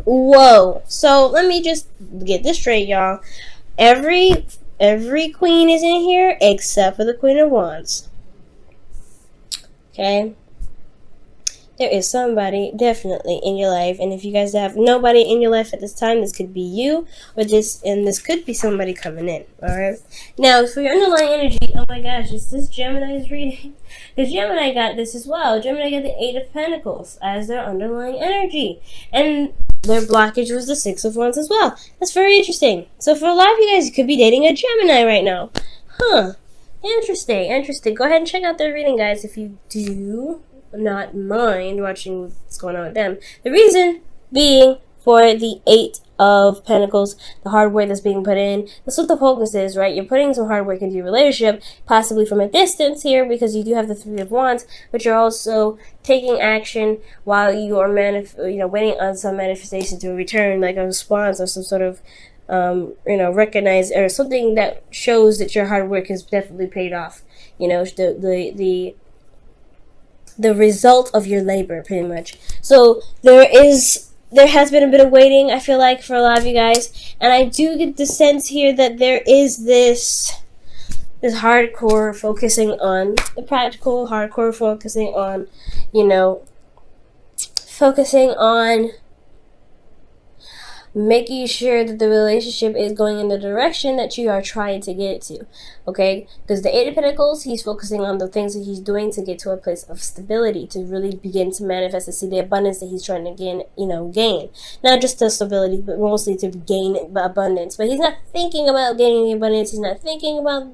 Whoa. So let me just get this straight, y'all. Every queen is in here except for the Queen of Wands. Okay? There is somebody definitely in your life, and if you guys have nobody in your life at this time, this could be you, or this could be somebody coming in. Alright? Now, for your underlying energy, oh my gosh, is this Gemini's reading? Because Gemini got this as well. Gemini got the 8 of Pentacles as their underlying energy. And their blockage was the 6 of Wands as well. That's very interesting. So for a lot of you guys, you could be dating a Gemini right now. Huh. Interesting. Go ahead and check out their reading, guys, if you do not mind watching what's going on with them. The reason being for the 8 of Pentacles, the hard work that's being put in. That's what the focus is, right? You're putting some hard work into your relationship, possibly from a distance here, because you do have the 3 of Wands, but you're also taking action while you are waiting on some manifestation to return, like a response or some sort of recognize or something that shows that your hard work has definitely paid off. The result of your labor, pretty much. So there has been a bit of waiting, I feel like, for a lot of you guys, and I do get the sense here that there is this hardcore focusing on the practical, hardcore focusing on, focusing on making sure that the relationship is going in the direction that you are trying to get it to, okay? Because the 8 of Pentacles, he's focusing on the things that he's doing to get to a place of stability, to really begin to manifest and see the abundance that he's trying to gain. Not just the stability, but mostly to gain abundance. But he's not thinking about gaining the abundance. He's not thinking about,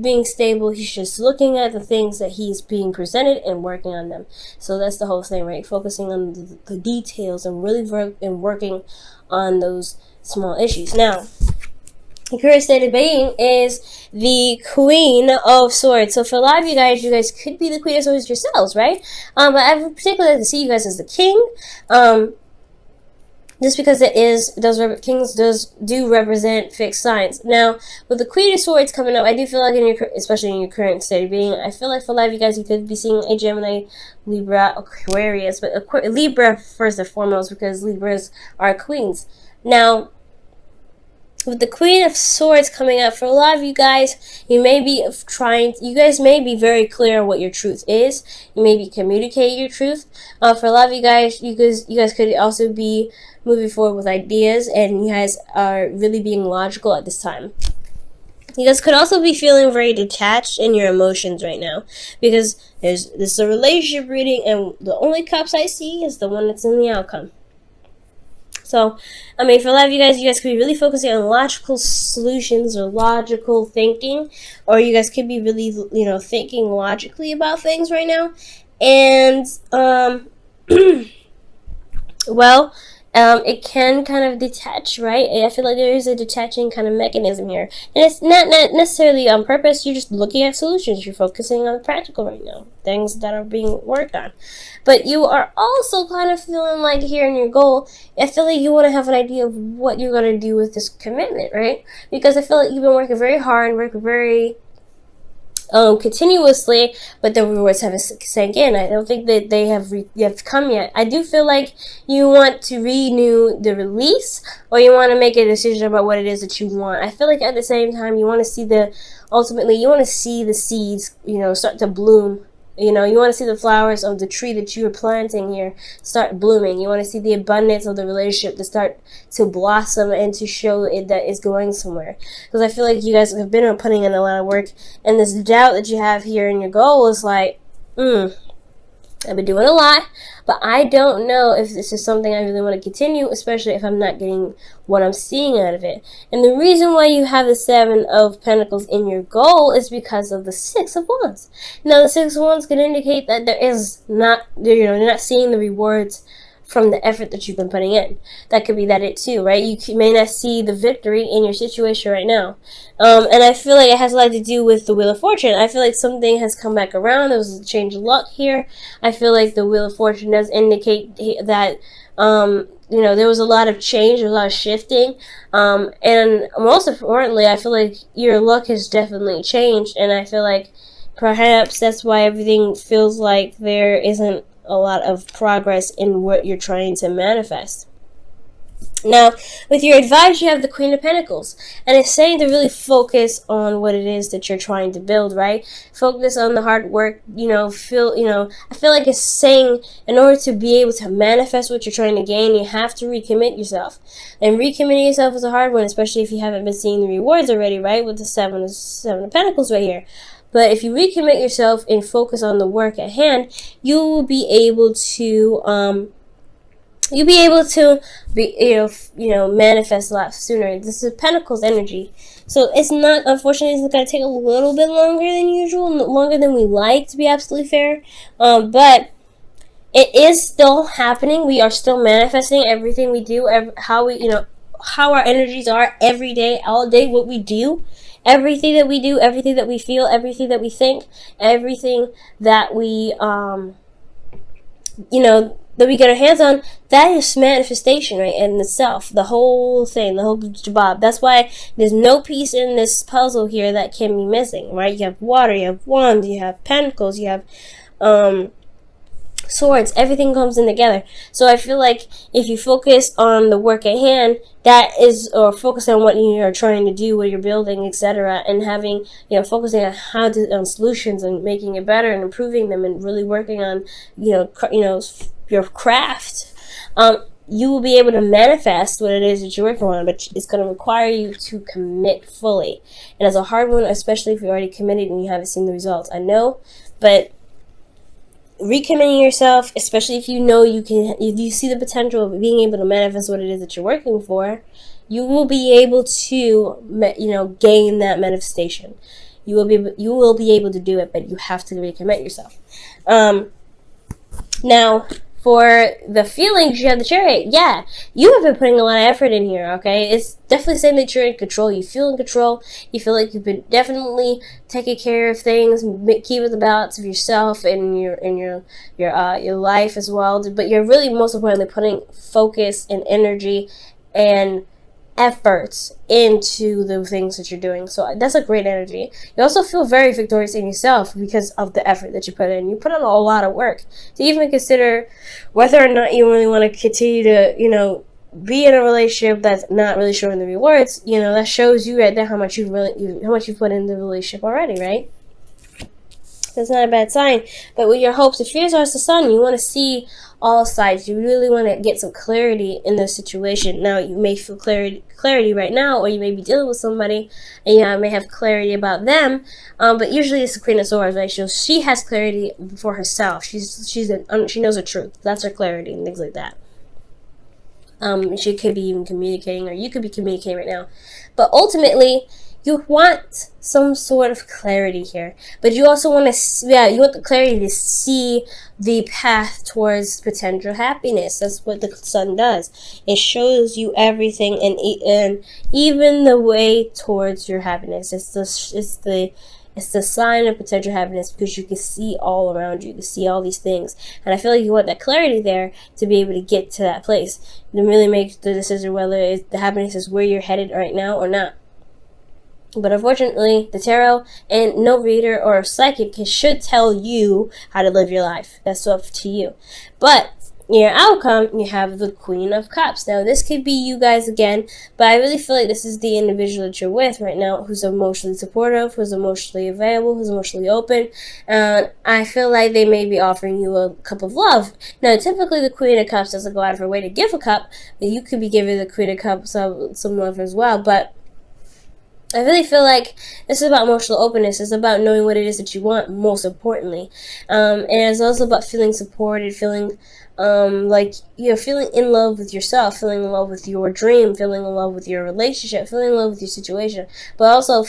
being stable. He's just looking at the things that he's being presented and working on them. So that's the whole thing, right? Focusing on the details and really working on those small issues. Now, the current state of being is the Queen of Swords. So for a lot of you guys could be the Queen of Swords yourselves, right? But I would particularly like to see you guys as the King. Just because kings do represent fixed signs. Now, with the Queen of Swords coming up, I do feel like especially in your current state of being, I feel like for a lot of you guys, you could be seeing a Gemini, Libra, Aquarius, but Libra first and foremost, because Libras are queens. Now, with the Queen of Swords coming up, for a lot of you guys, you guys may be very clear on what your truth is. You may be communicating your truth. For a lot of you guys, you guys could also be moving forward with ideas, and you guys are really being logical at this time. You guys could also be feeling very detached in your emotions right now, because this is a relationship reading, and the only cups I see is the one that's in the outcome. So, for a lot of you guys could be really focusing on logical solutions or logical thinking, or you guys could be really, thinking logically about things right now. And, it can kind of detach, right? I feel like there is a detaching kind of mechanism here. And it's not necessarily on purpose. You're just looking at solutions. You're focusing on practical right now. Things that are being worked on. But you are also kind of feeling like here in your goal, I feel like you want to have an idea of what you're going to do with this commitment, right? Because I feel like you've been working very hard and working very continuously, but the rewards haven't sank in. I don't think that they have come yet. I do feel like you want to renew the release, or you want to make a decision about what it is that you want. I feel like at the same time, you want to see the seeds, start to bloom. You want to see the flowers of the tree that you are planting here start blooming. You want to see the abundance of the relationship to start to blossom and to show it that it's going somewhere. Because I feel like you guys have been putting in a lot of work, and this doubt that you have here in your goal is like, I've been doing a lot, but I don't know if this is something I really want to continue, especially if I'm not getting what I'm seeing out of it. And the reason why you have the 7 of Pentacles in your goal is because of the 6 of Wands. Now, the 6 of Wands can indicate that you're not seeing the rewards from the effort that you've been putting in. That could be it too, right? You may not see the victory in your situation right now. And I feel like it has a lot to do with the Wheel of Fortune. I feel like something has come back around. There was a change of luck here. I feel like the Wheel of Fortune does indicate that, there was a lot of change, a lot of shifting. And most importantly, I feel like your luck has definitely changed. And I feel like perhaps that's why everything feels like there isn't a lot of progress in what you're trying to manifest. Now, with your advice, you have the Queen of Pentacles, and it's saying to really focus on what it is that you're trying to build, right? Focus on the hard work, I feel like it's saying in order to be able to manifest what you're trying to gain, you have to recommit yourself. And recommitting yourself is a hard one, especially if you haven't been seeing the rewards already, right? With the Seven of Pentacles right here. But if you recommit yourself and focus on the work at hand, you will be able to, manifest a lot sooner. This is Pentacles energy. So it's not, unfortunately, it's going to take a little bit longer than usual, longer than we like, to be absolutely fair. But it is still happening. We are still manifesting everything we do, how our energies are every day, all day, what we do. Everything that we do, everything that we feel, everything that we think, everything that we, that we get our hands on, that is manifestation, right, in itself. The whole thing, the whole job. That's why there's no piece in this puzzle here that can be missing, right? You have water, you have wands, you have pentacles, you have swords. Everything comes in together. So I feel like if you focus on the work at hand, or focus on what you're trying to do, what you're building, etc., and having, focusing on solutions and making it better and improving them and really working on, your craft, you will be able to manifest what it is that you're working on, but it's going to require you to commit fully. And it's a hard one, especially if you're already committed and you haven't seen the results. I know, but recommitting yourself, especially if if you see the potential of being able to manifest what it is that you're working for, you will be able to, gain that manifestation. You will be able to do it, but you have to recommit yourself. Now, for the feelings, you have the Chariot. Yeah, you have been putting a lot of effort in here, okay? It's definitely saying that you're in control. You feel in control. You feel like you've been definitely taking care of things, keeping the balance of yourself and your life as well. But you're really, most importantly, putting focus and energy and efforts into the things that you're doing. So that's a great energy. You also feel very victorious in yourself because of the effort that you put in. You put in a lot of work to even consider whether or not you really want to continue to, be in a relationship that's not really showing the rewards. That shows you right there how much you've put in the relationship already, right? That's not a bad sign. But with your hopes and fears are the Sun, you want to see all sides. You really want to get some clarity in the situation. Now, you may feel clarity right now, or you may be dealing with somebody and you may have clarity about them. But usually it's the Queen of Swords, right? She has clarity for herself. She knows the truth. That's her clarity and things like that. She could be even communicating, or you could be communicating right now. But ultimately, you want some sort of clarity here, but you also want you want the clarity to see the path towards potential happiness. That's what the Sun does. It shows you everything and even the way towards your happiness. It's the sign of potential happiness because you can see all around you. You can see all these things. And I feel like you want that clarity there to be able to get to that place. To really make the decision whether the happiness is where you're headed right now or not. But unfortunately, the tarot and no reader or psychic should tell you how to live your life. That's up to you. But your outcome, you have the Queen of Cups. Now, this could be you guys again, but I really feel like this is the individual that you're with right now who's emotionally supportive, who's emotionally available, who's emotionally open. And I feel like they may be offering you a cup of love. Now, typically the Queen of Cups doesn't go out of her way to give a cup, but you could be giving the Queen of Cups some love as well. But I really feel like this is about emotional openness. It's about knowing what it is that you want, most importantly. And it's also about feeling supported, feeling feeling in love with yourself, feeling in love with your dream, feeling in love with your relationship, feeling in love with your situation, but also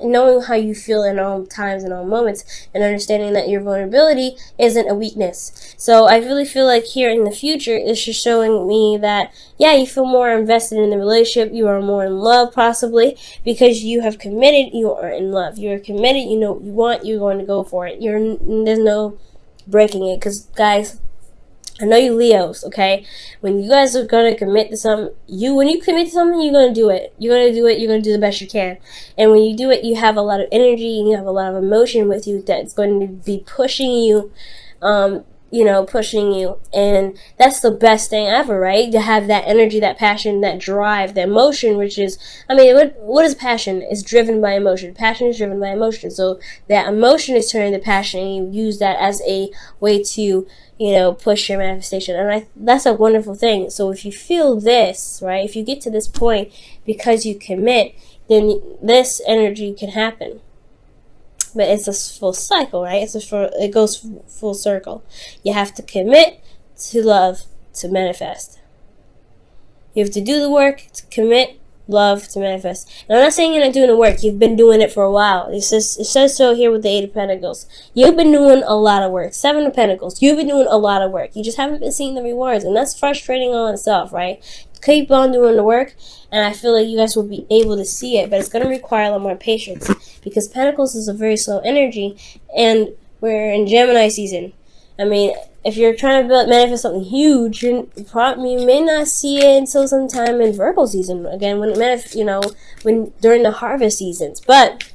knowing how you feel in all times and all moments, and understanding that your vulnerability isn't a weakness. So I really feel like here in the future, it's just showing me that, yeah, you feel more invested in the relationship, you are more in love possibly, because you have committed, you are in love, you're committed, you know what you want, you're going to go for it. There's no breaking it, because guys, I know you Leos, okay? When you guys are going to commit to something, when you commit to something, you're going to do it. You're going to do it. You're going to do the best you can. And when you do it, you have a lot of energy and you have a lot of emotion with you that's going to be pushing you pushing you. And that's the best thing ever, right? To have that energy, that passion, that drive, that emotion, which is, what is passion? It's driven by emotion. Passion is driven by emotion. So that emotion is turning to passion, and you use that as a way to, push your manifestation. And that's a wonderful thing. So if you feel this, right, if you get to this point because you commit, then this energy can happen. But it's a full cycle, right? It goes full circle. You have to commit to love to manifest. You have to do the work to commit, love to manifest. And I'm not saying you're not doing the work. You've been doing it for a while. It says so here with the Eight of Pentacles. You've been doing a lot of work. Seven of Pentacles. You've been doing a lot of work. You just haven't been seeing the rewards, and that's frustrating on itself, right? Keep on doing the work, and I feel like you guys will be able to see it, but it's going to require a lot more patience, because Pentacles is a very slow energy, and we're in Gemini season. If you're trying to manifest something huge, you may not see it until sometime in Virgo season. Again, when during the harvest seasons. But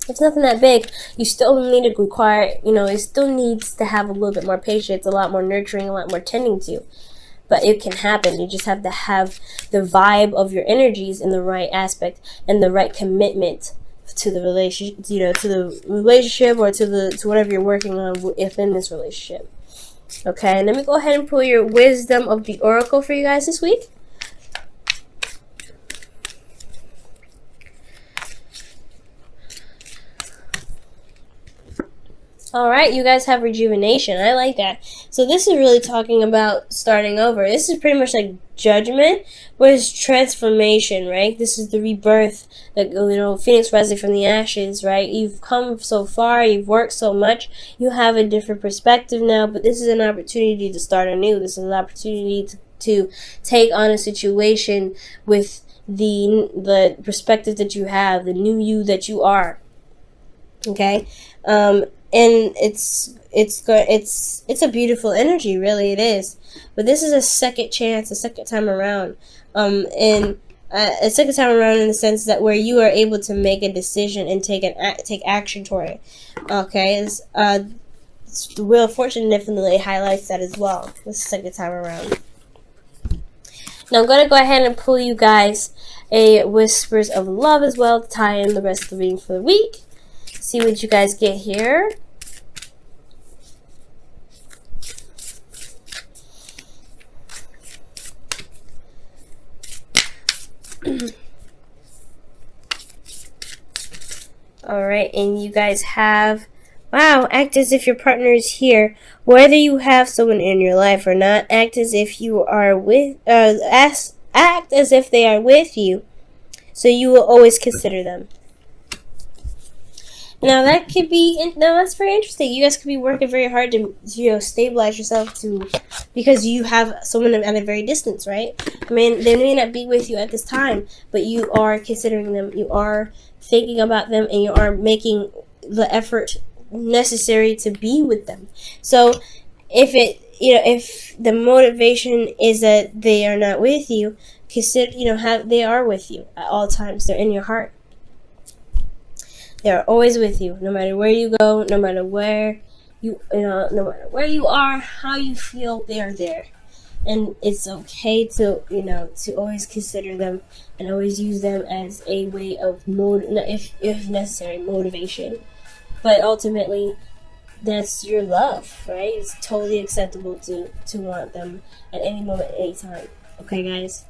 it's nothing that big. You still need to it still needs to have a little bit more patience, a lot more nurturing, a lot more tending to. But it can happen. You just have to have the vibe of your energies in the right aspect and the right commitment to the relationship, to the relationship, or to whatever you're working on within this relationship. Okay, and let me go ahead and pull your wisdom of the oracle for you guys this week. Alright, you guys have rejuvenation. I like that. So this is really talking about starting over. This is pretty much like judgment, but it's transformation, right? This is the rebirth, Phoenix rising from the ashes, right? You've come so far, you've worked so much, you have a different perspective now, but this is an opportunity to start anew. This is an opportunity to take on a situation with the perspective that you have, the new you that you are. Okay? And it's a beautiful energy, really it is. But this is a second chance, a second time around, a second time around in the sense that where you are able to make a decision and take action toward it. Okay, the Wheel of Fortune definitely highlights that as well. This second time around. Now I'm going to go ahead and pull you guys a Whispers of Love as well to tie in the rest of the reading for the week. See what you guys get here. Alright, and you guys have, wow, act as if your partner is here. Whether you have someone in your life or not, act as if you are act as if they are with you, so you will always consider them. Now that's very interesting. You guys could be working very hard to stabilize yourself because you have someone at a very distance, right? They may not be with you at this time, but you are considering them, you are thinking about them, and you are making the effort necessary to be with them. So if the motivation is that they are not with you, consider they are with you at all times. They're in your heart. They are always with you, no matter where you go, no matter where no matter where you are, how you feel, they are there. And it's okay to always consider them and always use them as a way of if necessary, motivation. But ultimately, that's your love, right? It's totally acceptable to want them at any moment, any time. Okay, guys?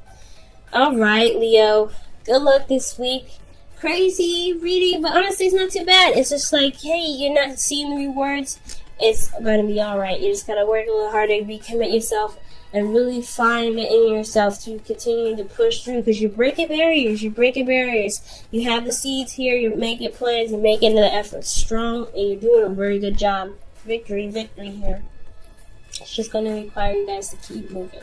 Alright, Leo. Good luck this week. Crazy reading, but honestly it's not too bad. It's just like, hey, you're not seeing the rewards, it's gonna be alright. You just gotta work a little harder, recommit yourself, and really find it in yourself to continue to push through, because you're breaking barriers. You have the seeds here, you're making plans, you're making the effort strong, and you're doing a very good job. Victory here. It's just gonna require you guys to keep moving.